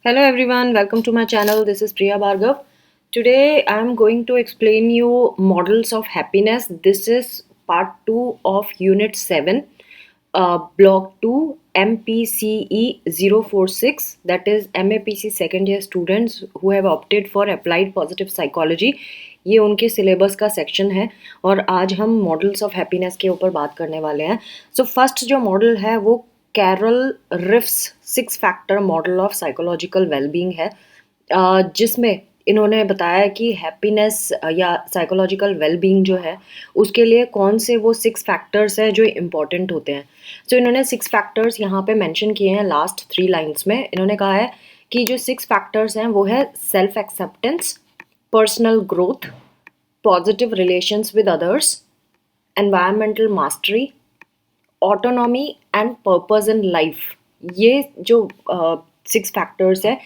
Hello everyone, welcome to my channel. This is Priya Bhargav. Today I am going to explain you models of happiness. This is part 2 of unit 7, block 2 MPCE 046, that is MAPC second year students who have opted for applied positive psychology. ये उनके syllabus का section है और आज हम models of happiness के ऊपर बात करने वाले हैं. सो फर्स्ट जो मॉडल है वो Carol Ryff's 6 factor model of psychological wellbeing है, जिसमें इन्होंने बताया कि हैप्पीनेस या साइकोलॉजिकल वेलबींग जो है उसके लिए कौन से वो 6 फैक्टर्स हैं जो इम्पॉर्टेंट होते हैं. तो इन्होंने 6 फैक्टर्स यहाँ पे मेंशन किए हैं लास्ट 3 लाइन्स में. इन्होंने कहा है कि जो 6 फैक्टर्स हैं वो है self acceptance, personal growth, positive relations with others, environmental mastery, autonomy and purpose in life. ये जो 6 फैक्टर्स है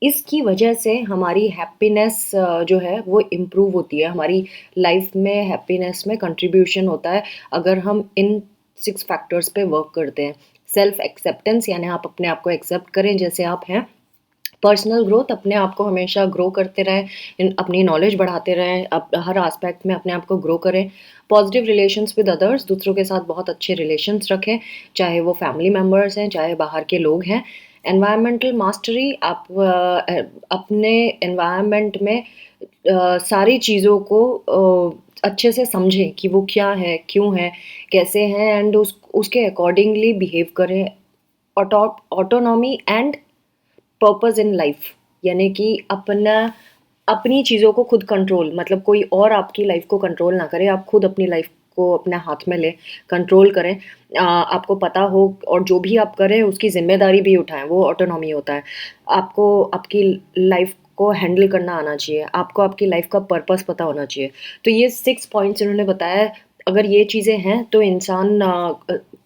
इसकी वजह से हमारी हैप्पीनेस जो है वो इम्प्रूव होती है, हमारी लाइफ में हैप्पीनेस में कंट्रीब्यूशन होता है अगर हम इन 6 फैक्टर्स पे वर्क करते हैं. सेल्फ एक्सेप्टेंस यानी आप अपने आप को एक्सेप्ट करें जैसे आप हैं. पर्सनल ग्रोथ, अपने आप को हमेशा ग्रो करते रहें, अपनी नॉलेज बढ़ाते रहें, हर एस्पेक्ट में अपने आप को ग्रो करें. पॉजिटिव रिलेशंस विद अदर्स, दूसरों के साथ बहुत अच्छे रिलेशंस रखें, चाहे वो फैमिली मेम्बर्स हैं चाहे बाहर के लोग हैं. एनवायरमेंटल मास्टरी, आप अपने एनवायरनमेंट में सारी चीज़ों को अच्छे से समझें कि वो क्या है, क्यों है, कैसे हैं, एंड उसके अकॉर्डिंगली बिहेव करें. Autonomy and purpose in life, यानी कि अपनी चीज़ों को खुद कंट्रोल, मतलब कोई और आपकी लाइफ को कंट्रोल ना करे, आप खुद अपनी लाइफ को अपने हाथ में ले, कंट्रोल करें. आपको पता हो और जो भी आप करें उसकी जिम्मेदारी भी उठाएं, वो ऑटोनॉमी होता है. आपको आपकी लाइफ को हैंडल करना आना चाहिए, आपको आपकी लाइफ का पर्पस पता होना चाहिए. तो ये 6 पॉइंट्स इन्होंने बताया. अगर ये चीज़ें हैं तो इंसान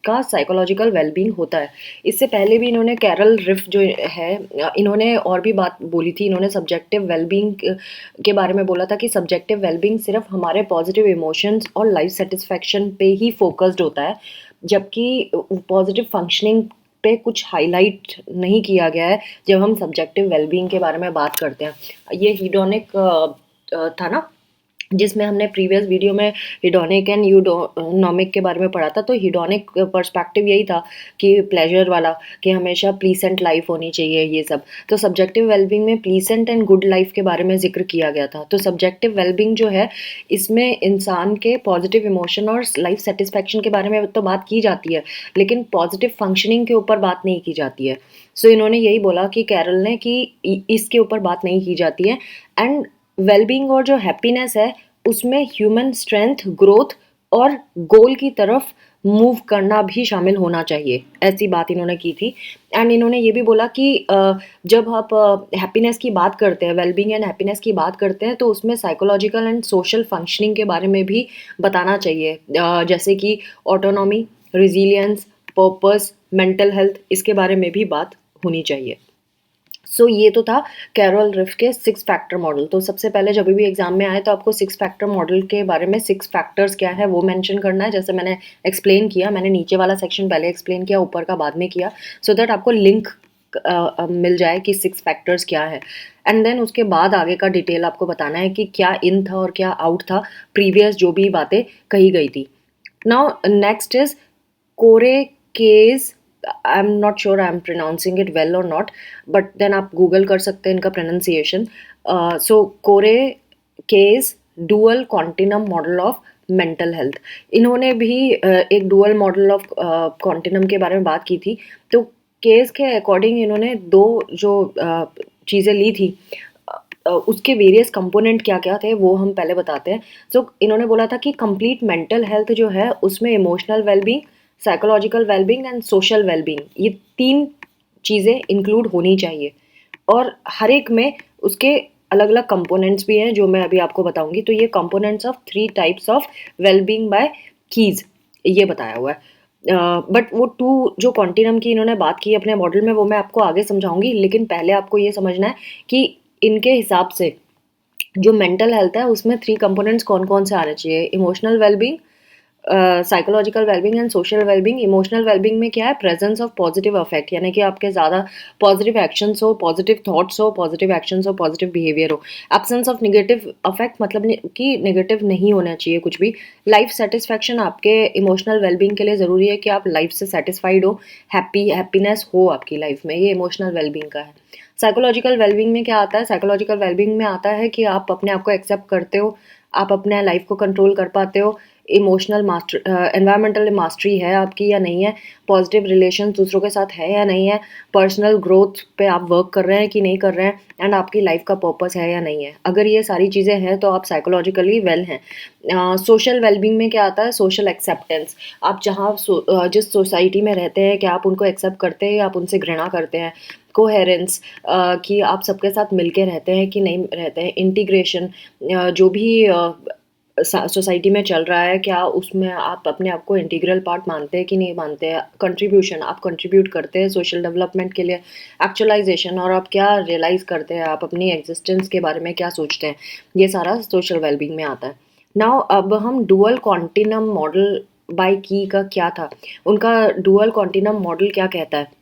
का साइकोलॉजिकल वेलबींग होता है. इससे पहले भी इन्होंने कैरल रिफ जो है, इन्होंने और भी बात बोली थी. इन्होंने सब्जेक्टिव वेलबींग के बारे में बोला था कि सब्जेक्टिव वेलबींग सिर्फ हमारे पॉजिटिव इमोशंस और लाइफ सेटिस्फैक्शन पे ही फोकस्ड होता है, जबकि पॉजिटिव फंक्शनिंग पे कुछ हाईलाइट नहीं किया गया है जब हम सब्जेक्टिव वेलबींग के बारे में बात करते हैं. ये हीडोनिक था ना, जिसमें हमने प्रीवियस वीडियो में हिडोनिक एंड यूडोनॉमिक के बारे में पढ़ा था. तो हिडोनिक पर्सपेक्टिव यही था कि प्लेजर वाला, कि हमेशा प्लीसेंट लाइफ होनी चाहिए ये सब. तो सब्जेक्टिव वेलबींग में प्लीसेंट एंड गुड लाइफ के बारे में जिक्र किया गया था. तो सब्जेक्टिव वेलबींग जो है इसमें इंसान के पॉजिटिव इमोशन और लाइफ सेटिस्फैक्शन के बारे में तो बात की जाती है, लेकिन पॉजिटिव फंक्शनिंग के ऊपर बात नहीं की जाती है. सो इन्होंने यही बोला कि कैरल ने कि इसके ऊपर बात नहीं की जाती है. एंड वेलबींग और जो हैप्पीनेस है उसमें ह्यूमन स्ट्रेंथ, ग्रोथ और गोल की तरफ मूव करना भी शामिल होना चाहिए, ऐसी बात इन्होंने की थी. एंड इन्होंने ये भी बोला कि जब आप हैप्पीनेस की बात करते हैं, वेलबींग एंड हैप्पीनेस की बात करते हैं, तो उसमें साइकोलॉजिकल एंड सोशल फंक्शनिंग के बारे में भी बताना चाहिए, जैसे कि autonomy, resilience, purpose, mental health, इसके बारे में भी बात होनी चाहिए. सो ये तो था कैरोल रिफ के 6 फैक्टर मॉडल. तो सबसे पहले जब भी एग्जाम में आए तो आपको 6 फैक्टर मॉडल के बारे में 6 फैक्टर्स क्या है वो मेंशन करना है. जैसे मैंने एक्सप्लेन किया, मैंने नीचे वाला सेक्शन पहले एक्सप्लेन किया, ऊपर का बाद में किया, सो दैट आपको लिंक मिल जाए कि 6 फैक्टर्स क्या है. एंड देन उसके बाद आगे का डिटेल आपको बताना है कि क्या इन था और क्या आउट था, प्रीवियस जो भी बातें कही गई थी. Now next is Corey Keyes. I am not sure I am pronouncing it well और नॉट, बट देन आप गूगल कर सकते हैं इनका pronunciation. So Corey Keyes dual continuum model of mental health. इन्होंने भी एक डुअल मॉडल ऑफ कॉन्टिनम के बारे में बात की थी. तो केस के अकॉर्डिंग इन्होंने दो जो चीज़ें ली थी, उसके वेरियस कंपोनेंट क्या क्या थे वो हम पहले बताते हैं. सो इन्होंने बोला था कि कंप्लीट मेंटल हेल्थ जो है उसमें emotional wellbeing, psychological wellbeing and social wellbeing, ये 3 चीज़ें इंक्लूड होनी चाहिए. और हर एक में उसके अलग अलग कंपोनेंट्स भी हैं जो मैं अभी आपको बताऊंगी. तो ये components of 3 types of wellbeing by Keyes, ये बताया हुआ है. बट वो 2 जो कॉन्टिनम की इन्होंने बात की अपने मॉडल में वो मैं आपको आगे समझाऊंगी. लेकिन पहले आपको ये समझना है कि इनके हिसाब से जो मेंटल हेल्थ है उसमें 3 कंपोनेंट्स कौन कौन से आने चाहिए. Emotional wellbeing, psychological wellbeing and social wellbeing. Emotional wellbeing में क्या है, प्रेजेंस ऑफ पॉजिटिव अफेक्ट, यानी कि आपके ज़्यादा पॉजिटिव एक्शंस हो, पॉजिटिव थॉट्स हो, पॉजिटिव एक्शंस हो, पॉजिटिव बिहेवियर हो। एब्सेंस ऑफ नेगेटिव अफेक्ट मतलब कि नेगेटिव नहीं होना चाहिए कुछ भी। लाइफ सेटिस्फैक्शन, आपके इमोशनल वेलबिंग के लिए ज़रूरी है कि आप लाइफ से सेटिस्फाइड हो, हैप्पीनेस हो आपकी लाइफ में, ये इमोशनल वेलबिंग का है। साइकोलॉजिकल वेलबिंग में क्या आता है, साइकोलॉजिकल वेलबिंग में आता है कि आप अपने आप को एक्सेप्ट करते हो, आप अपने लाइफ को कंट्रोल कर पाते हो, इमोशनल मास्टर एनवायरमेंटल मास्टरी है आपकी या नहीं है, पॉजिटिव रिलेशन दूसरों के साथ है या नहीं है, पर्सनल ग्रोथ पे आप वर्क कर रहे हैं कि नहीं कर रहे हैं, एंड आपकी लाइफ का पर्पस है या नहीं है। अगर ये सारी चीज़ें हैं तो आप साइकोलॉजिकली वेल हैं। सोशल वेलबींग में क्या आता है, सोशल एक्सेप्टेंस। आप जिस सोसाइटी में रहते हैं, क्या आप उनको एक्सेप्ट करते हैं या आप उनसे घृणा करते हैं। कोहेरेंस, कि आप सबके साथ मिलके रहते हैं कि नहीं रहते हैं। इंटीग्रेशन, जो भी सोसाइटी में चल रहा है, क्या उसमें आप अपने आप को इंटीग्रल पार्ट मानते हैं कि नहीं मानते हैं। कंट्रीब्यूशन, आप कंट्रीब्यूट करते हैं सोशल डेवलपमेंट के लिए। एक्चुअलाइजेशन, और आप क्या रियलाइज़ करते हैं, आप अपनी एग्जिस्टेंस के बारे में क्या सोचते हैं, ये सारा सोशल वेलबींग में आता है। नाउ अब हम डुअल कॉन्टिनम मॉडल बाय की का क्या था, उनका डुअल कॉन्टिनम मॉडल क्या कहता है।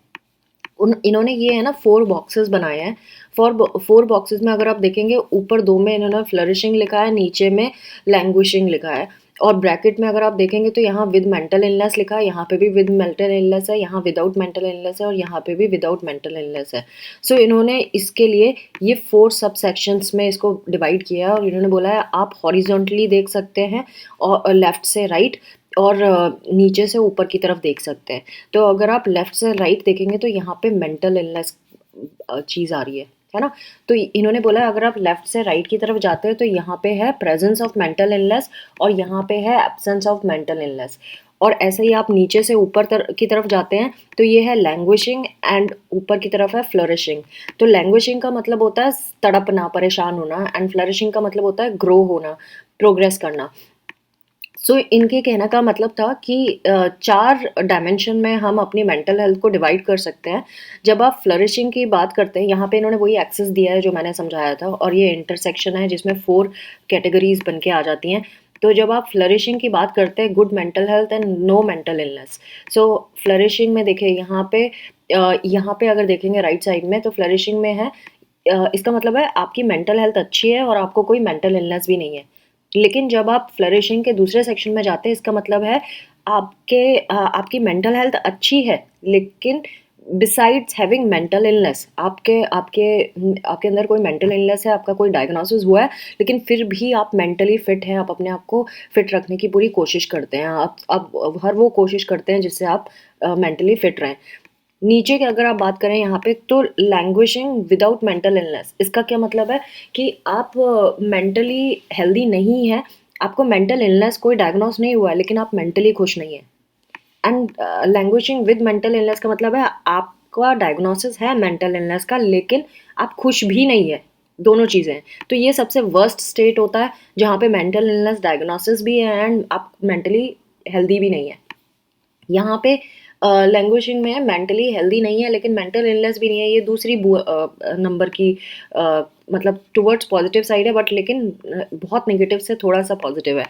इन्होंने ये है ना 4 बॉक्सेस बनाए हैं। 4 बॉक्सेस में अगर आप देखेंगे, ऊपर 2 में इन्होंने फ्लरिशिंग लिखा है, नीचे में लैंग्विशिंग लिखा है, और ब्रैकेट में अगर आप देखेंगे तो यहाँ विद मेंटल इलनेस लिखा है, यहाँ पे भी विद मेंटल इलनेस है, यहाँ विदाउट मेंटल इलनेस है, और यहाँ पे भी विदाउट मेंटल इलनेस है। सो इन्होंने इसके लिए ये 4 सब सेक्शंस में इसको डिवाइड किया है, और इन्होंने बोला है आप हॉरिजॉन्टली देख सकते हैं, और लेफ्ट से राइट, और नीचे से ऊपर की तरफ देख सकते हैं। तो अगर आप लेफ्ट से राइट देखेंगे तो यहाँ पे मेंटल इलनेस चीज़ आ रही है ना। तो इन्होंने बोला अगर आप लेफ्ट से राइट की तरफ जाते हैं तो यहाँ पे है प्रेजेंस ऑफ मेंटल इलनेस, और यहाँ पे है एब्सेंस ऑफ मेंटल इलनेस। और ऐसे ही आप नीचे से ऊपर की तरफ जाते हैं तो ये है लैंग्विशिंग, एंड ऊपर की तरफ है फ्लरिशिंग। तो लैंग्विशिंग का मतलब होता है तड़पना, परेशान होना, एंड फ्लरिशिंग का मतलब होता है ग्रो होना, प्रोग्रेस करना। सो इनके कहने का मतलब था कि 4 डायमेंशन में हम अपनी मेंटल हेल्थ को डिवाइड कर सकते हैं। जब आप फ्लरिशिंग की बात करते हैं, यहाँ पे इन्होंने वही एक्सेस दिया है जो मैंने समझाया था, और ये इंटरसेक्शन है जिसमें 4 कैटेगरीज बन के आ जाती हैं। तो जब आप फ्लरिशिंग की बात करते हैं, good mental health and no mental illness. So flourishing में देखिए, यहाँ पे अगर देखेंगे राइट साइड में, तो फ्लरिशिंग में है, इसका मतलब है आपकी मेंटल हेल्थ अच्छी है और आपको कोई मेंटल इलनेस भी नहीं है। लेकिन जब आप फ्लरिशिंग के दूसरे सेक्शन में जाते हैं, इसका मतलब है आपकी मेंटल हेल्थ अच्छी है, लेकिन बिसाइड्स हैविंग मेंटल इलनेस, आपके आपके आपके अंदर कोई मेंटल इलनेस है, आपका कोई डायग्नोसिस हुआ है, लेकिन फिर भी आप मेंटली फिट हैं, आप अपने आप को फिट रखने की पूरी कोशिश करते हैं, आप हर वो कोशिश करते हैं जिससे आप मेंटली फिट रहें। नीचे की अगर आप बात करें यहाँ पे, तो लैंग्वेजिंग विदाउट मेंटल इलनेस, इसका क्या मतलब है कि आप मेंटली हेल्दी नहीं है, आपको मेंटल इलनेस कोई डायग्नोस नहीं हुआ है, लेकिन आप मेंटली खुश नहीं है। एंड लैंग्वेजिंग विद मेंटल इलनेस का मतलब है आपका डायग्नोसिस है मेंटल इलनेस का, लेकिन आप खुश भी नहीं है, दोनों चीज़ें हैं। तो ये सबसे वर्स्ट स्टेट होता है जहाँ पे मेंटल इलनेस डायग्नोसिस भी है एंड आप मेंटली हेल्दी भी नहीं है। यहाँ पे लैंग्वेजिंग में मेंटली हेल्दी नहीं है लेकिन मेंटल इलनेस भी नहीं है, ये दूसरी नंबर की मतलब टुवर्ड्स पॉजिटिव साइड है, बट लेकिन बहुत नेगेटिव से थोड़ा सा पॉजिटिव है।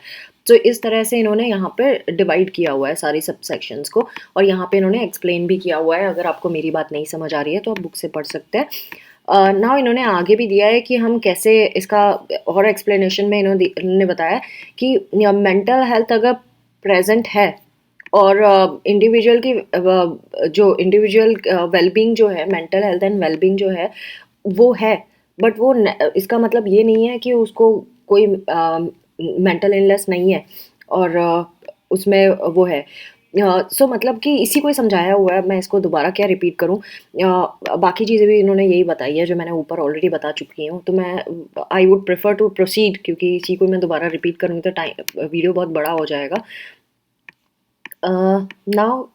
तो इस तरह से इन्होंने यहाँ पे डिवाइड किया हुआ है सारी सब सेक्शंस को, और यहाँ पे इन्होंने एक्सप्लेन भी किया हुआ है। अगर आपको मेरी बात नहीं समझ आ रही है तो आप बुक से पढ़ सकते हैं। नाउ इन्होंने आगे भी दिया है कि हम कैसे इसका, और एक्सप्लेनेशन में इन्होंने बताया कि मेंटल हेल्थ अगर प्रेजेंट है, और इंडिविजुअल की जो इंडिविजुअल वेलबींग जो है, मेंटल हेल्थ एंड वेलबींग जो है वो है, बट वो इसका मतलब ये नहीं है कि उसको कोई मेंटल इलनेस नहीं है, और उसमें वो है। सो मतलब कि इसी को ही समझाया हुआ है, मैं इसको दोबारा क्या रिपीट करूं। बाकी चीज़ें भी इन्होंने यही बताई है जो मैंने ऊपर ऑलरेडी बता चुकी हूँ, तो मैं I would prefer to proceed, क्योंकि इसी को मैं दोबारा रिपीट करूँगी तो टाइम वीडियो बहुत बड़ा हो जाएगा। नाउ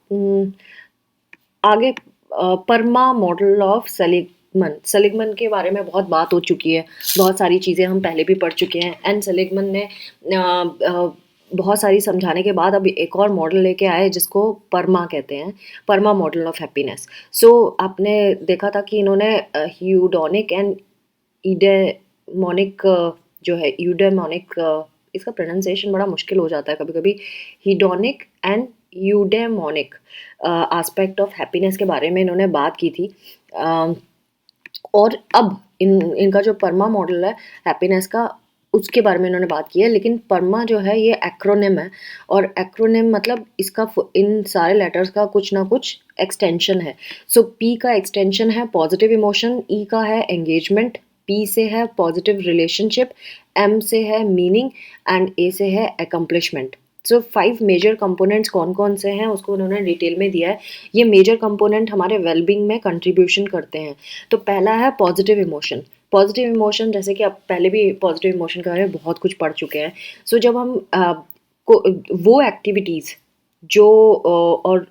आगे PERMA model of Seligman. Seligman के बारे में बहुत बात हो चुकी है, बहुत सारी चीज़ें हम पहले भी पढ़ चुके हैं, एंड सेलिगमन ने बहुत सारी समझाने के बाद अब एक और मॉडल लेके आए जिसको परमा कहते हैं, परमा मॉडल ऑफ हैप्पीनेस। सो आपने देखा था कि इन्होंने ह्यूडोनिक एंड ईडेमोनिक जो है यूडेमोनिक इसका प्रोनाउंसिएशन बड़ा मुश्किल हो जाता है कभी कभी, हीडोनिक एंड यूडेमोनिक एस्पेक्ट ऑफ हैप्पीनेस के बारे में इन्होंने बात की थी। और अब इनका जो परमा मॉडल है हैप्पीनेस का, उसके बारे में इन्होंने बात की है। लेकिन परमा जो है ये एक्रोनिम है, और एक्रोनिम मतलब इसका इन सारे लेटर्स का कुछ ना कुछ एक्सटेंशन है। सो पी का एक्सटेंशन है पॉजिटिव इमोशन, ई का है एंगेजमेंट, पी से है पॉजिटिव रिलेशनशिप, एम से है मीनिंग, एंड ए से है अकम्पलिशमेंट। सो 5 मेजर कंपोनेंट्स कौन कौन से हैं उसको उन्होंने डिटेल में दिया है। ये मेजर कंपोनेंट हमारे वेलबींग में कंट्रीब्यूशन करते हैं। तो पहला है पॉजिटिव इमोशन। पॉजिटिव इमोशन, जैसे कि आप पहले भी पॉजिटिव इमोशन के बारे में बहुत कुछ पढ़ चुके हैं। सो जब हम वो एक्टिविटीज़ जो और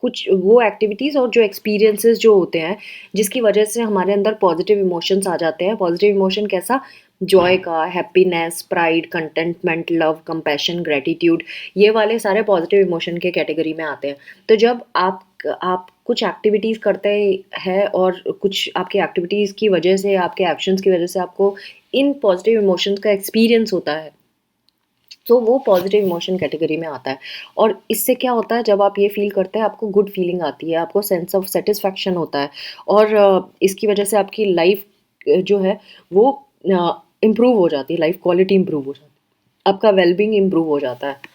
कुछ वो एक्टिविटीज़ और जो एक्सपीरियंसेस जो होते हैं जिसकी वजह से हमारे अंदर पॉजिटिव इमोशंस आ जाते हैं। पॉजिटिव इमोशन कैसा? जॉय का, happiness, pride, contentment, love, compassion, gratitude, ये वाले सारे पॉजिटिव इमोशन के कैटेगरी में आते हैं। तो जब आप कुछ एक्टिविटीज़ करते हैं और कुछ आपकी एक्टिविटीज़ की वजह से, आपके एक्शंस की वजह से आपको इन पॉजिटिव इमोशंस का एक्सपीरियंस होता है, तो वो पॉजिटिव इमोशन कैटेगरी में आता है। और इससे क्या होता है, जब आप ये फील करते हैं आपको गुड फीलिंग आती है, आपको सेंस ऑफ सेटिस्फैक्शन होता है, और इसकी वजह से आपकी लाइफ जो है वो इम्प्रूव हो जाती है, लाइफ क्वालिटी इम्प्रूव हो जाती है, आपका वेलबींग इम्प्रूव हो जाता है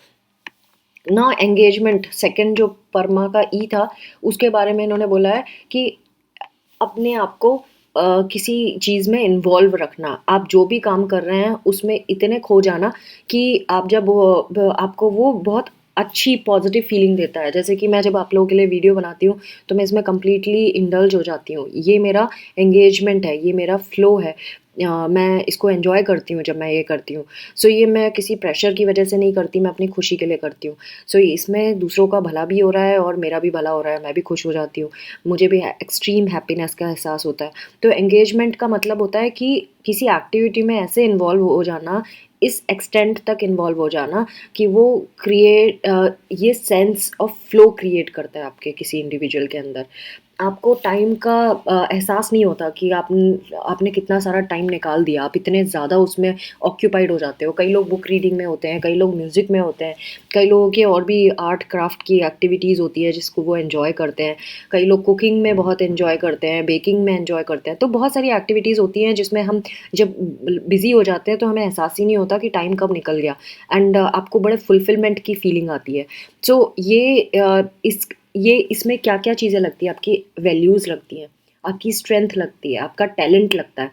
ना। एंगेजमेंट सेकंड जो परमा का ई था, उसके बारे में इन्होंने बोला है कि अपने आप को किसी चीज़ में इन्वॉल्व रखना। आप जो भी काम कर रहे हैं उसमें इतने खो जाना कि आप जब आपको वो बहुत अच्छी पॉजिटिव फीलिंग देता है। जैसे कि मैं जब आप लोगों के लिए वीडियो बनाती हूँ तो मैं इसमें कम्प्लीटली इंडल्ज हो जाती हूँ। ये मेरा एंगेजमेंट है, ये मेरा फ्लो है। मैं इसको एन्जॉय करती हूँ जब मैं ये करती हूँ। सो ये मैं किसी प्रेशर की वजह से नहीं करती, मैं अपनी खुशी के लिए करती हूँ। सो इसमें दूसरों का भला भी हो रहा है और मेरा भी भला हो रहा है, मैं भी खुश हो जाती हूँ, मुझे भी एक्सट्रीम हैप्पीनेस का एहसास होता है। तो एंगेजमेंट का मतलब होता है कि किसी एक्टिविटी में ऐसे इन्वॉल्व हो जाना, इस एक्सटेंट तक इन्वॉल्व हो जाना कि वो ये सेंस ऑफ फ्लो क्रिएट करता है आपके किसी इंडिविजुअल के अंदर। आपको टाइम का एहसास नहीं होता कि आपने कितना सारा टाइम निकाल दिया, आप इतने ज़्यादा उसमें ऑक्यूपाइड हो जाते हो। कई लोग बुक रीडिंग में होते हैं, कई लोग म्यूज़िक में होते हैं, कई लोगों की और भी आर्ट क्राफ्ट की एक्टिविटीज़ होती है जिसको वो एन्जॉय करते हैं, कई लोग कुकिंग में बहुत एन्जॉय करते हैं, बेकिंग में एन्जॉय करते हैं। तो बहुत सारी एक्टिविटीज़ होती हैं जिसमें हम जब बिज़ी हो जाते हैं तो हमें एहसास ही नहीं होता कि टाइम कब निकल गया, एंड आपको बड़े फुलफिलमेंट की फीलिंग आती है। सो ये इसमें क्या-क्या चीज़ें लगती हैं, आपकी वैल्यूज़ लगती हैं, आपकी स्ट्रेंथ लगती है, आपका टैलेंट लगता है।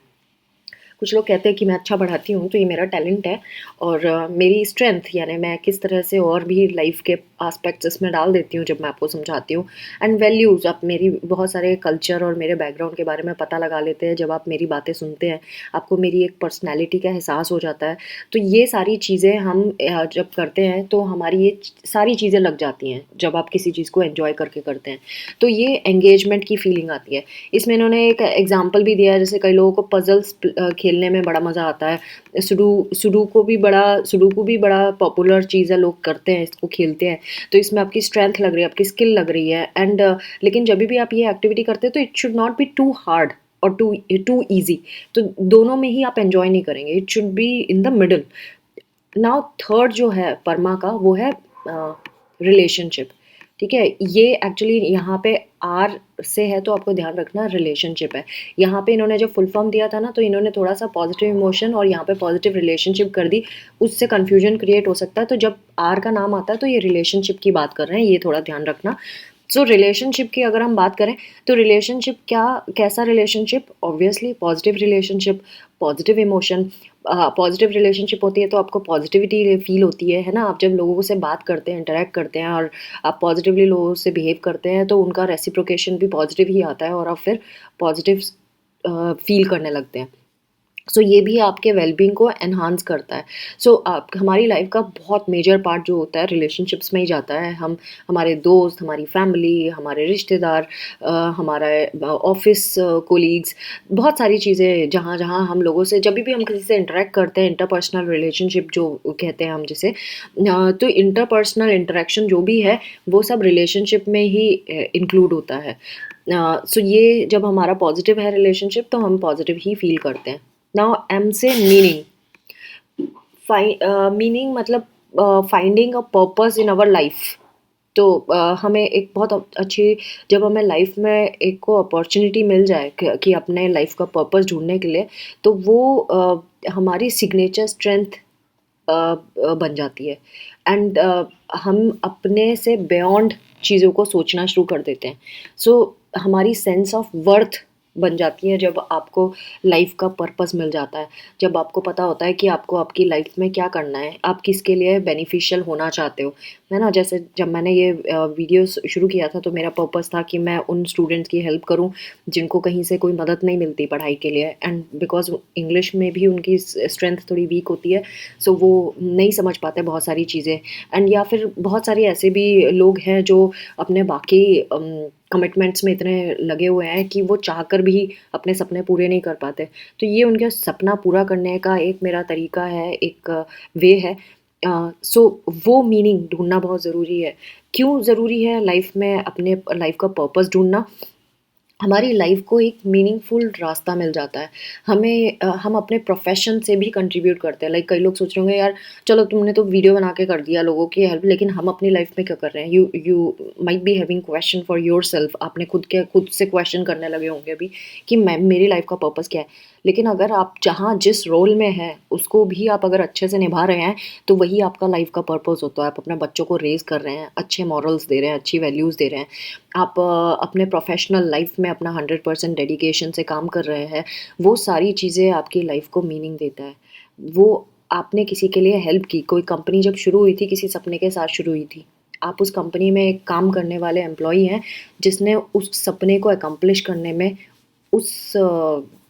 कुछ लोग कहते हैं कि मैं अच्छा पढ़ाती हूँ तो ये मेरा टैलेंट है, और मेरी स्ट्रेंथ यानी मैं किस तरह से और भी लाइफ के एस्पेक्ट्स इसमें डाल देती हूँ जब मैं आपको समझाती हूँ। एंड वैल्यूज़, आप मेरी बहुत सारे कल्चर और मेरे बैकग्राउंड के बारे में पता लगा लेते हैं जब आप मेरी बातें सुनते हैं, आपको मेरी एक पर्सनैलिटी का एहसास हो जाता है। तो ये सारी चीज़ें हम जब करते हैं तो हमारी ये सारी चीज़ें लग जाती हैं जब आप किसी चीज़ को एन्जॉय करके करते हैं। तो ये एंगेजमेंट की फीलिंग आती है। इसमें इन्होंने एक एग्जाम्पल भी दिया है, जैसे कई लोगों को पजल्स खेलने में बड़ा मज़ा आता है। सुडोकू भी बड़ा पॉपुलर चीज़ है, लोग करते हैं, इसको खेलते हैं। तो इसमें आपकी स्ट्रेंथ लग रही है, आपकी स्किल लग रही है, एंड लेकिन जब भी आप ये एक्टिविटी करते हैं तो it should not be too hard और टू ईजी। तो दोनों में ही आप एंजॉय नहीं करेंगे, it should be in the middle. Now third जो है परमा का, वो है रिलेशनशिप। ठीक है, ये एक्चुअली यहाँ पे आर से है तो आपको ध्यान रखना रिलेशनशिप है। यहाँ पे इन्होंने जब फुल फॉर्म दिया था ना तो इन्होंने थोड़ा सा पॉजिटिव इमोशन और यहाँ पे पॉजिटिव रिलेशनशिप कर दी, उससे कन्फ्यूजन क्रिएट हो सकता है। तो जब आर का नाम आता है तो ये रिलेशनशिप की बात कर रहे हैं, ये थोड़ा ध्यान रखना। सो रिलेशनशिप की अगर हम बात करें तो रिलेशनशिप कैसा relationship? Obviously positive relationship, positive emotion. Positive relationship होती है तो आपको पॉजिटिविटी फील होती है ना। आप जब लोगों से बात करते हैं, इंटरेक्ट करते हैं और आप पॉजिटिवली लोगों से बिहेव करते हैं तो उनका रेसिप्रोकेशन भी पॉजिटिव ही आता है और आप फिर पॉजिटिव फील करने लगते हैं। सो ये भी आपके वेलबींग को एनहांस करता है। सो आप हमारी लाइफ का बहुत मेजर पार्ट जो होता है रिलेशनशिप्स में ही जाता है। हम हमारे दोस्त, हमारी फैमिली, हमारे रिश्तेदार, हमारा ऑफिस कोलीग्स, बहुत सारी चीज़ें जहाँ जहाँ हम लोगों से जब भी हम किसी से इंटरेक्ट करते हैं, इंटरपर्सनल रिलेशनशिप जो कहते हैं हम जिसे, तो इंटरपर्सनल इंटरेक्शन जो भी है वो सब रिलेशनशिप में ही इंक्लूड होता है। सो ये जब हमारा पॉजिटिव है रिलेशनशिप तो हम पॉजिटिव ही फील करते हैं। नाउ एम से मीनिंग। मीनिंग मतलब finding a purpose in our life. तो हमें एक बहुत अच्छी, जब हमें लाइफ में एक को अपॉर्चुनिटी मिल जाए कि अपने लाइफ का पर्पस ढूंढने के लिए, तो वो हमारी सिग्नेचर स्ट्रेंथ बन जाती है। एंड हम अपने से बियॉन्ड चीज़ों को सोचना शुरू कर देते हैं। सो हमारी सेंस ऑफ वर्थ बन जाती है जब आपको लाइफ का पर्पस मिल जाता है, जब आपको पता होता है कि आपको आपकी लाइफ में क्या करना है, आप किसके लिए बेनिफिशियल होना चाहते हो, है ना। जैसे जब मैंने ये वीडियो शुरू किया था तो मेरा पर्पस था कि मैं उन स्टूडेंट्स की हेल्प करूं जिनको कहीं से कोई मदद नहीं मिलती पढ़ाई के लिए, एंड बिकॉज इंग्लिश में भी उनकी स्ट्रेंथ थोड़ी वीक होती है, सो वो नहीं समझ पाते बहुत सारी चीज़ें। एंड या फिर बहुत सारे ऐसे भी लोग हैं जो अपने बाकी कमिटमेंट्स में इतने लगे हुए हैं कि वो चाहकर भी अपने सपने पूरे नहीं कर पाते। तो ये उनके सपना पूरा करने का एक मेरा तरीका है, एक वे है। सो वो मीनिंग ढूँढना बहुत ज़रूरी है। क्यों ज़रूरी है लाइफ में अपने लाइफ का पर्पस ढूँढना? हमारी लाइफ को एक मीनिंगफुल रास्ता मिल जाता है। हमें हम अपने प्रोफ़ेशन से भी कंट्रीब्यूट करते हैं। लाइक कई लोग सोच रहे होंगे, यार चलो तुमने तो वीडियो बना के कर दिया लोगों की हेल्प, लेकिन हम अपनी लाइफ में क्या कर रहे हैं? You might be having question for yourself. आपने खुद से क्वेश्चन करने लगे होंगे अभी कि मैं मेरी लाइफ का पर्पस क्या है? लेकिन अगर आप जहाँ जिस रोल में हैं उसको भी आप अगर अच्छे से निभा रहे हैं, तो वही आपका लाइफ का पर्पस होता है। आप अपने बच्चों को रेज़ कर रहे हैं, अच्छे मॉरल्स दे रहे हैं, अच्छी वैल्यूज़ दे रहे हैं। आप अपने प्रोफेशनल लाइफ में अपना 100% डेडिकेशन से काम कर रहे हैं। वो सारी चीज़ें आपकी लाइफ को मीनिंग देता है। वो आपने किसी के लिए हेल्प की, कोई कंपनी जब शुरू हुई थी किसी सपने के साथ शुरू हुई थी। आप उस कंपनी में एक काम करने वाले एम्प्लॉई हैं जिसने उस सपने को अकम्प्लिश करने में उस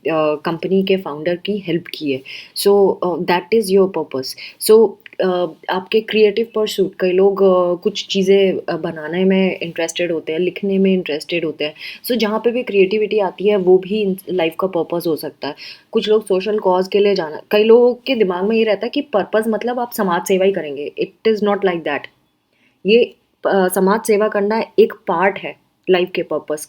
कंपनी के फाउंडर की हेल्प की है। So that is your purpose. So आपके क्रिएटिव परसूट, कई लोग कुछ चीज़ें बनाने में इंटरेस्टेड होते हैं, लिखने में इंटरेस्टेड होते हैं। सो जहाँ पे भी क्रिएटिविटी आती है वो भी लाइफ का पर्पस हो सकता है। कुछ लोग सोशल कॉज के लिए जाना, कई लोगों के दिमाग में ये रहता है कि पर्पस मतलब आप समाज सेवा ही करेंगे। It is not like that. ये समाज सेवा करना एक पार्ट है लाइफ के purpose.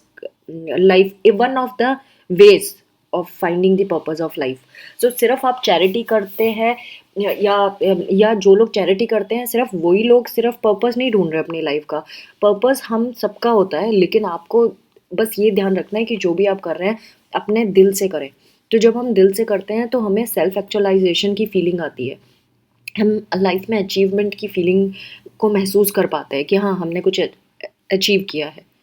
Life one of the ways of finding the purpose of life. So सिर्फ आप चैरिटी करते हैं या जो लोग चैरिटी करते हैं सिर्फ वही लोग सिर्फ पर्पस नहीं ढूंढ रहे अपनी लाइफ का। पर्पस हम सबका होता है, लेकिन आपको बस ये ध्यान रखना है कि जो भी आप कर रहे हैं अपने दिल से करें। तो जब हम दिल से करते हैं तो हमें सेल्फ एक्चुअलाइजेशन की फीलिंग आती है। हम लाइफ में अचीवमेंट की फीलिंग को महसूस कर पाते हैं कि हाँ हमने कुछ अचीव किया है।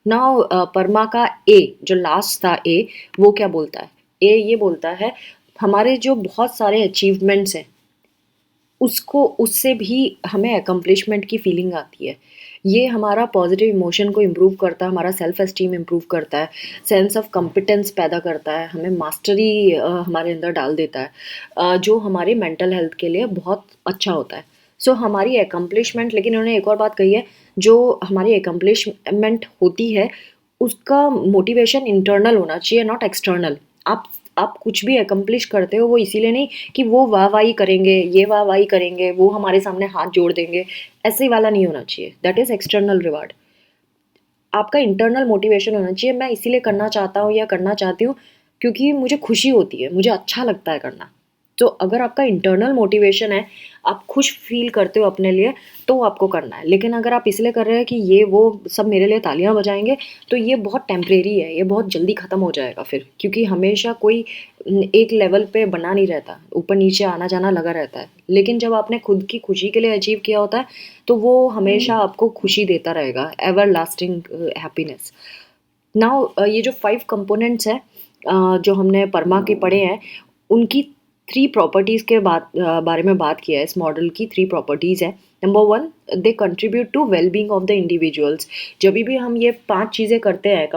नाउ परमा का ए, जो लास्ट था ए, वो क्या बोलता है? ए ये बोलता है हमारे जो बहुत सारे अचीवमेंट्स हैं उसको उससे भी हमें अकम्पलिशमेंट की फीलिंग आती है। ये हमारा पॉजिटिव इमोशन को इम्प्रूव करता है, हमारा सेल्फ एस्टीम इम्प्रूव करता है, सेंस ऑफ कॉम्पिटेंस पैदा करता है, हमें मास्टरी हमारे अंदर डाल देता है, जो हमारे मेंटल हेल्थ के लिए बहुत अच्छा होता है। सो हमारी अकम्पलिशमेंट, लेकिन उन्होंने एक और बात कही है, जो हमारी अकम्पलिशमेंट होती है उसका मोटिवेशन इंटरनल होना चाहिए, नॉट एक्सटर्नल। आप कुछ भी अकम्प्लिश करते हो वो इसीलिए नहीं कि वो वाहवाही करेंगे, ये वाहवाही करेंगे, वो हमारे सामने हाथ जोड़ देंगे, ऐसे वाला नहीं होना चाहिए। That is external reward. आपका इंटरनल मोटिवेशन होना चाहिए, मैं इसीलिए करना चाहता हूँ या करना चाहती हूँ क्योंकि मुझे खुशी होती है, मुझे अच्छा लगता है करना। तो अगर आपका इंटरनल मोटिवेशन है, आप खुश फील करते हो अपने लिए, तो आपको करना है। लेकिन अगर आप इसलिए कर रहे हैं कि ये वो सब मेरे लिए तालियां बजाएंगे, तो ये बहुत टेम्परेरी है, ये बहुत जल्दी ख़त्म हो जाएगा फिर, क्योंकि हमेशा कोई एक लेवल पे बना नहीं रहता, ऊपर नीचे आना जाना लगा रहता है। लेकिन जब आपने खुद की खुशी के लिए अचीव किया होता है तो वो हमेशा आपको खुशी देता रहेगा, एवर लास्टिंग हैप्पीनेस। नाउ ये जो 5 कंपोनेंट्स हैं जो हमने परमा के पढ़े हैं, उनकी 3 प्रॉपर्टीज़ के बारे में बात किया है। इस मॉडल की 3 प्रॉपर्टीज़ हैं। Number 1, they contribute to well being of the individuals. जब भी हम ये 5 चीज़ें करते हैं,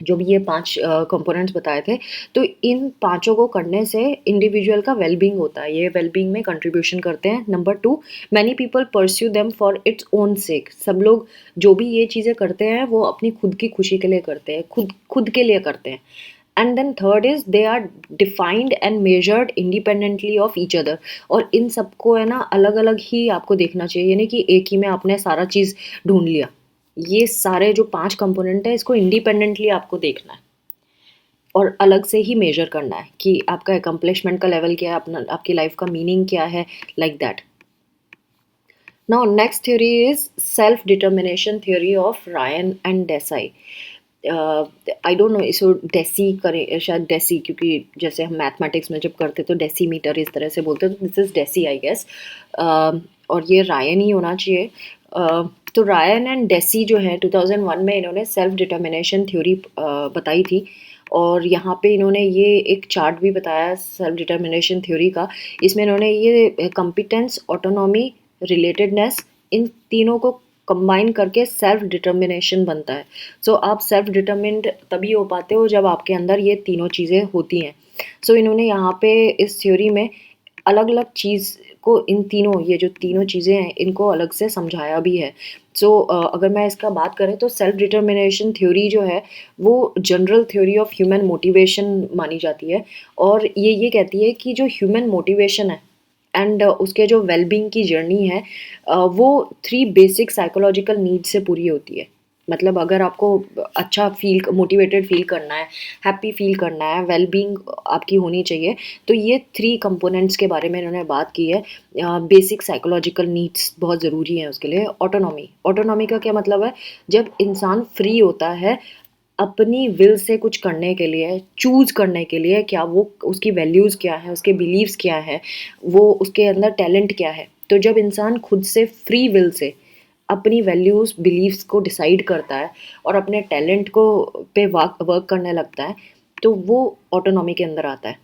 जो भी ये 5 कंपोनेंट्स बताए थे, तो इन पाँचों को करने से इंडिविजुअल का वेल बीइंग होता है, ये वेल बीइंग में कंट्रीब्यूशन करते हैं। Number 2, many people pursue them for its own सेक। सब लोग जो भी ये चीज़ें करते हैं वो अपनी खुद की खुशी के लिए करते हैं, खुद खुद के लिए करते हैं। And then third is they are defined and measured independently of each other. और इन सबको है ना अलग अलग ही आपको देखना चाहिए, यानी कि एक ही में आपने सारा चीज़ ढूंढ लिया। ये सारे जो 5 कंपोनेंट है इसको इंडिपेंडेंटली आपको देखना है। और अलग से ही मेजर करना है कि आपका अकम्पलिशमेंट का लेवल क्या है, अपना आपकी लाइफ का मीनिंग क्या है, like that. Now, next theory is self-determination theory of Ryan and Desai. I don't know इसको डेसी करें शायद, डेसी, क्योंकि जैसे हम मैथमेटिक्स में जब करते तो डेसीमीटर इस तरह से बोलते, तो this is Deci I guess. और ये रायन ही होना चाहिए. तो रायन एंड डेसी जो है 2001 में इन्होंने सेल्फ डिटर्मिनेशन थ्योरी बताई थी. और यहाँ पे इन्होंने ये एक चार्ट भी बताया सेल्फ डिटर्मिनेशन थ्योरी का. इसमें इन्होंने ये कॉम्पिटेंस, ऑटोनॉमी, रिलेटेडनेस, इन तीनों को कंबाइन करके सेल्फ डिटर्मिनेशन बनता है. सो आप सेल्फ डिटर्मिन्ड तभी हो पाते हो जब आपके अंदर ये तीनों चीज़ें होती हैं. सो इन्होंने यहाँ पे इस थ्योरी में अलग अलग चीज़ को, इन तीनों, ये जो तीनों चीज़ें हैं इनको अलग से समझाया भी है. सो अगर मैं इसका बात करें तो सेल्फ डिटर्मिनेशन थ्योरी जो है वो general theory of human motivation मानी जाती है. और ये कहती है कि जो ह्यूमन मोटिवेशन है एंड उसके जो वेलबींग की जर्नी है वो 3 बेसिक साइकोलॉजिकल नीड से पूरी होती है. मतलब अगर आपको अच्छा फील, मोटिवेटेड फील करना है, हैप्पी फील करना है, वेलबींग आपकी होनी चाहिए, तो ये 3 कंपोनेंट्स के बारे में इन्होंने बात की है. बेसिक साइकोलॉजिकल नीड्स बहुत ज़रूरी हैं उसके लिए. ऑटोनॉमी, ऑटोनॉमी का क्या मतलब है? जब इंसान फ्री होता है अपनी विल से कुछ करने के लिए, चूज़ करने के लिए, क्या वो उसकी वैल्यूज़ क्या है, उसके बिलीव्स क्या है, वो उसके अंदर टैलेंट क्या है. तो जब इंसान खुद से फ्री विल से अपनी वैल्यूज़, बिलीव्स को डिसाइड करता है और अपने टैलेंट को पे वर्क करने लगता है, तो वो ऑटोनॉमी के अंदर आता है.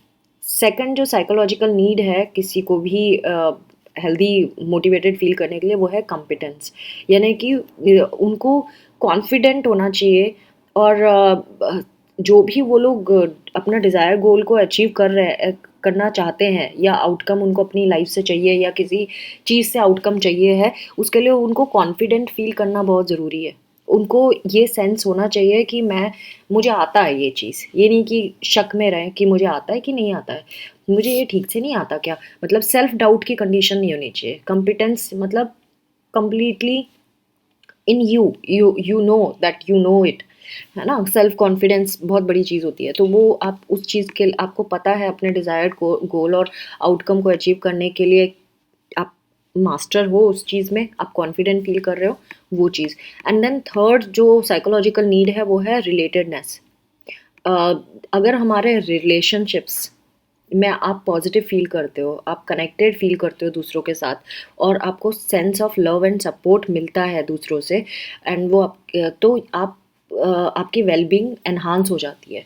सेकंड जो साइकोलॉजिकल नीड है किसी को भी हेल्दी मोटिवेटेड फील करने के लिए, वो है कॉम्पिटेंस. यानी कि उनको कॉन्फिडेंट होना चाहिए और जो भी वो लोग अपना डिज़ायर गोल को अचीव करना चाहते हैं, या आउटकम उनको अपनी लाइफ से चाहिए, या किसी चीज़ से आउटकम चाहिए है, उसके लिए उनको कॉन्फिडेंट फील करना बहुत ज़रूरी है. उनको ये सेंस होना चाहिए कि मुझे आता है ये चीज़. ये नहीं कि शक में रहें कि मुझे आता है कि नहीं आता है, मुझे ये ठीक से नहीं आता क्या. मतलब सेल्फ डाउट की कंडीशन नहीं होनी चाहिए. कॉम्पिटेंस मतलब completely in you know that you know it, है ना. सेल्फ कॉन्फिडेंस बहुत बड़ी चीज़ होती है. तो वो आप उस चीज़ के, आपको पता है अपने डिज़ायर्ड गोल और आउटकम को अचीव करने के लिए आप मास्टर हो उस चीज़ में, आप कॉन्फिडेंट फील कर रहे हो, वो चीज़. एंड देन थर्ड जो साइकोलॉजिकल नीड है वो है रिलेटेडनेस. अगर हमारे रिलेशनशिप्स में आप पॉजिटिव फील करते हो, आप कनेक्टेड फील करते हो दूसरों के साथ, और आपको sense of love and support मिलता है दूसरों से, एंड वो तो आपकी वेलबींग एनहांस हो जाती है.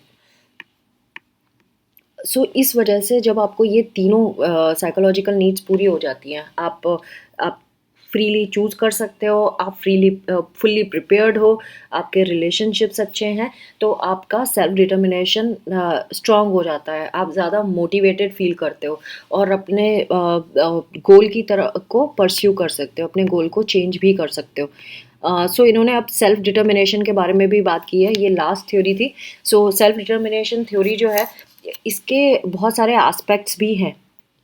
सो इस वजह से जब आपको ये तीनों साइकोलॉजिकल नीड्स पूरी हो जाती हैं, आप फ्रीली चूज़ कर सकते हो, आप फ्रीली फुल्ली प्रिपेयर्ड हो, आपके रिलेशनशिप्स अच्छे हैं, तो आपका सेल्फ डिटर्मिनेशन स्ट्रांग हो जाता है. आप ज़्यादा मोटिवेटेड फील करते हो और अपने गोल की तरह को परस्यू कर सकते हो, अपने गोल को चेंज भी कर सकते हो. सो इन्होंने अब सेल्फ डिटर्मिनेशन के बारे में भी बात की है. ये लास्ट थ्योरी थी. सो सेल्फ डिटर्मिनेशन थ्योरी जो है इसके बहुत सारे एस्पेक्ट्स भी हैं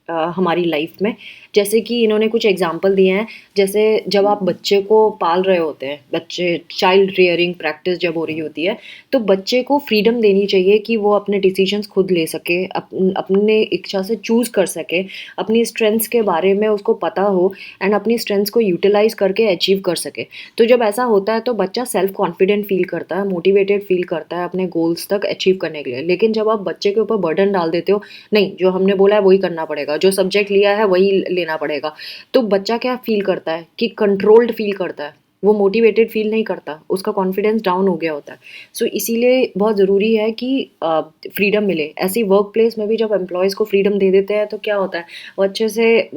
हमारी लाइफ में. जैसे कि इन्होंने कुछ एग्जांपल दिए हैं. जैसे जब आप बच्चे को पाल रहे होते हैं, बच्चे चाइल्ड रियरिंग प्रैक्टिस जब हो रही होती है, तो बच्चे को फ्रीडम देनी चाहिए कि वो अपने डिसीजंस खुद ले सके, अपने इच्छा से चूज़ कर सके, अपनी स्ट्रेंथ्स के बारे में उसको पता हो, एंड अपनी स्ट्रेंथ्स को यूटिलाइज करके अचीव कर सके. तो जब ऐसा होता है तो बच्चा सेल्फ कॉन्फिडेंट फील करता है, मोटिवेटेड फील करता है अपने गोल्स तक अचीव करने के लिए. लेकिन जब आप बच्चे के ऊपर बर्डन डाल देते हो, नहीं जो हमने बोला है वही करना पड़ेगा, जो सब्जेक्ट लिया है वही लेना पड़ेगा, तो बच्चा क्या फील करता है कि कंट्रोल्ड फील करता है, वो मोटिवेटेड फील नहीं करता, उसका कॉन्फिडेंस डाउन हो गया होता है. सो इसीलिए बहुत ज़रूरी है कि फ्रीडम मिले. ऐसी वर्क प्लेस में भी जब एम्प्लॉयज़ को फ्रीडम दे देते हैं तो क्या होता है, वो अच्छे से,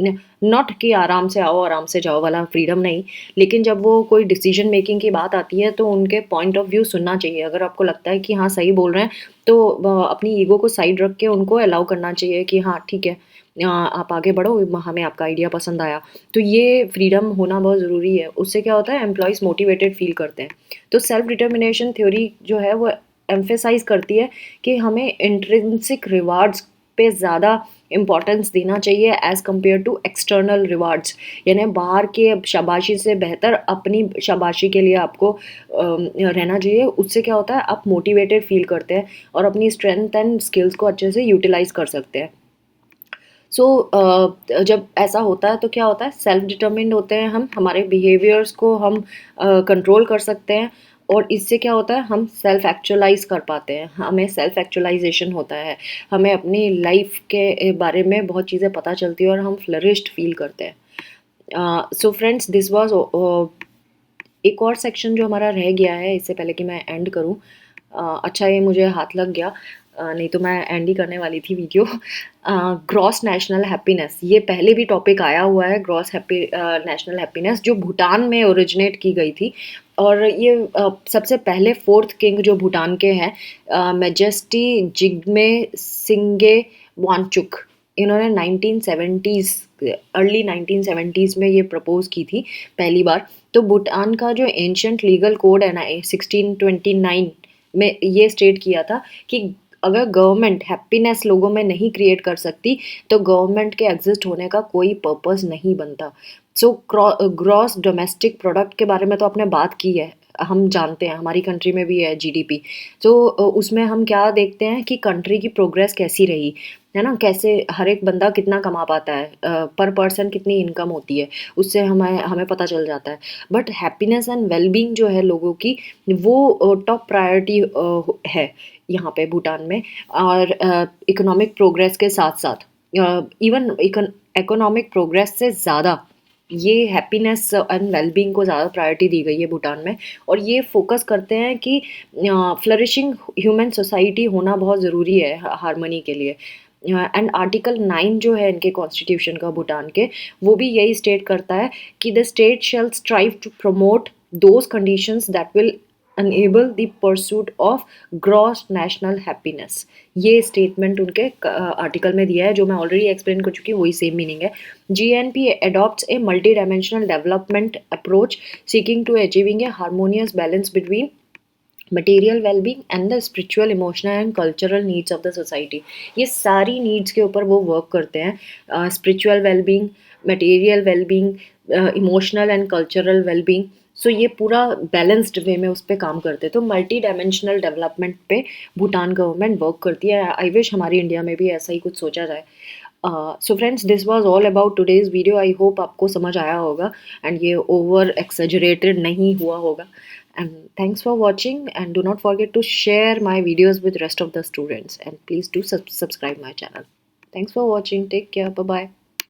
नॉट कि आराम से आओ आराम से जाओ वाला फ्रीडम नहीं, लेकिन जब वो कोई डिसीजन मेकिंग की बात आती है तो उनके पॉइंट ऑफ व्यू सुनना चाहिए. अगर आपको लगता है कि हाँ सही बोल रहे हैं, तो अपनी ईगो को साइड रख के उनको अलाउ करना चाहिए कि हाँ ठीक है, आप आगे बढ़ो, हमें आपका आइडिया पसंद आया. तो ये फ्रीडम होना बहुत ज़रूरी है. उससे क्या होता है, एम्प्लॉयज़ मोटिवेटेड फील करते हैं. तो सेल्फ डिटर्मिनेशन थ्योरी जो है वो एम्फेसाइज करती है कि हमें इंट्रिंसिक रिवार्ड्स पे ज़्यादा इम्पोर्टेंस देना चाहिए as compared to external rewards. यानी बाहर के शाबाशी से बेहतर अपनी शाबाशी के लिए आपको रहना चाहिए। उससे क्या होता है, आप मोटिवेटेड फील करते हैं और अपनी स्ट्रेंथ एंड स्किल्स को अच्छे से यूटिलाइज कर सकते हैं। सो जब ऐसा होता है तो क्या होता है, सेल्फ डिटर्मिन्ड होते हैं हम, हमारे बिहेवियर्स को हम कंट्रोल कर सकते हैं और इससे क्या होता है, हम सेल्फ एक्चुअलाइज कर पाते हैं, हमें सेल्फ एक्चुअलाइजेशन होता है, हमें अपनी लाइफ के बारे में बहुत चीज़ें पता चलती है और हम फ्लरिश्ड फील करते हैं। सो फ्रेंड्स, दिस वाज एक और सेक्शन जो हमारा रह गया है, इससे पहले कि मैं एंड करूं। अच्छा, ये मुझे हाथ लग गया, नहीं तो मैं एंड ही करने वाली थी वीडियो। ग्रॉस नेशनल हैप्पीनेस, ये पहले भी टॉपिक आया हुआ है। ग्रॉस नेशनल हैप्पीनेस जो भूटान में ओरिजिनेट की गई थी और ये सबसे पहले फोर्थ किंग जो भूटान के हैं, मेजेस्टी जिग्मे सिंगे वांगचुक, इन्होंने 1970s, अर्ली 1970s में ये प्रपोज की थी पहली बार। तो भूटान का जो एंशंट लीगल कोड है ना, 1629 में ये स्टेट किया था कि अगर गवर्नमेंट हैप्पीनेस लोगों में नहीं क्रिएट कर सकती तो गवर्नमेंट के एग्जिस्ट होने का कोई पर्पस नहीं बनता। सो ग्रॉस डोमेस्टिक प्रोडक्ट के बारे में तो आपने बात की है, हम जानते हैं, हमारी कंट्री में भी है जीडीपी। तो उसमें हम क्या देखते हैं कि कंट्री की प्रोग्रेस कैसी रही है ना, कैसे हर एक बंदा कितना कमा पाता है, पर पर्सन कितनी इनकम होती है, उससे हमें हमें पता चल जाता है। बट हैप्पीनेस एंड वेलबींग जो है लोगों की, वो टॉप प्रायोरिटी है यहाँ पे भूटान में। और इकोनॉमिक प्रोग्रेस के साथ साथ, इवन इकोनॉमिक प्रोग्रेस से ज़्यादा ये हैप्पीनेस एंड वेलबींग को ज़्यादा प्रायोरिटी दी गई है भूटान में। और ये फोकस करते हैं कि फ्लरिशिंग ह्यूमन सोसाइटी होना बहुत ज़रूरी है हारमोनी के लिए। एंड आर्टिकल 9 जो है इनके कॉन्स्टिट्यूशन का भूटान के, वो भी यही स्टेट करता है कि the state shall strive to promote those conditions that will enable the pursuit of gross national happiness। ये स्टेटमेंट उनके आर्टिकल में दिया है, जो मैं ऑलरेडी एक्सप्लेन कर चुकी हूँ, वही सेम मीनिंग है। GNP adopts a multi-dimensional development approach seeking to achieving a harmonious balance between material wellbeing and the spiritual, emotional and cultural needs of the society. ये सारी नीड्स के ऊपर वो वर्क करते हैं, spiritual wellbeing, material wellbeing, emotional and cultural wellbeing. So ये पूरा balanced way में उस पर काम करते हैं। तो मल्टी डायमेंशनल डेवलपमेंट पे भूटान गवर्नमेंट वर्क करती है। आई विश हमारी इंडिया में भी ऐसा ही कुछ सोचा जाए। So friends, this was all about today's video. I hope आपको समझ आया होगा एंड ये ओवर एक्सेजरेटेड नहीं हुआ होगा। And thanks for watching, and do not forget to share my videos with rest of the students, and please do subscribe my channel. Thanks for watching. Take care. Bye bye.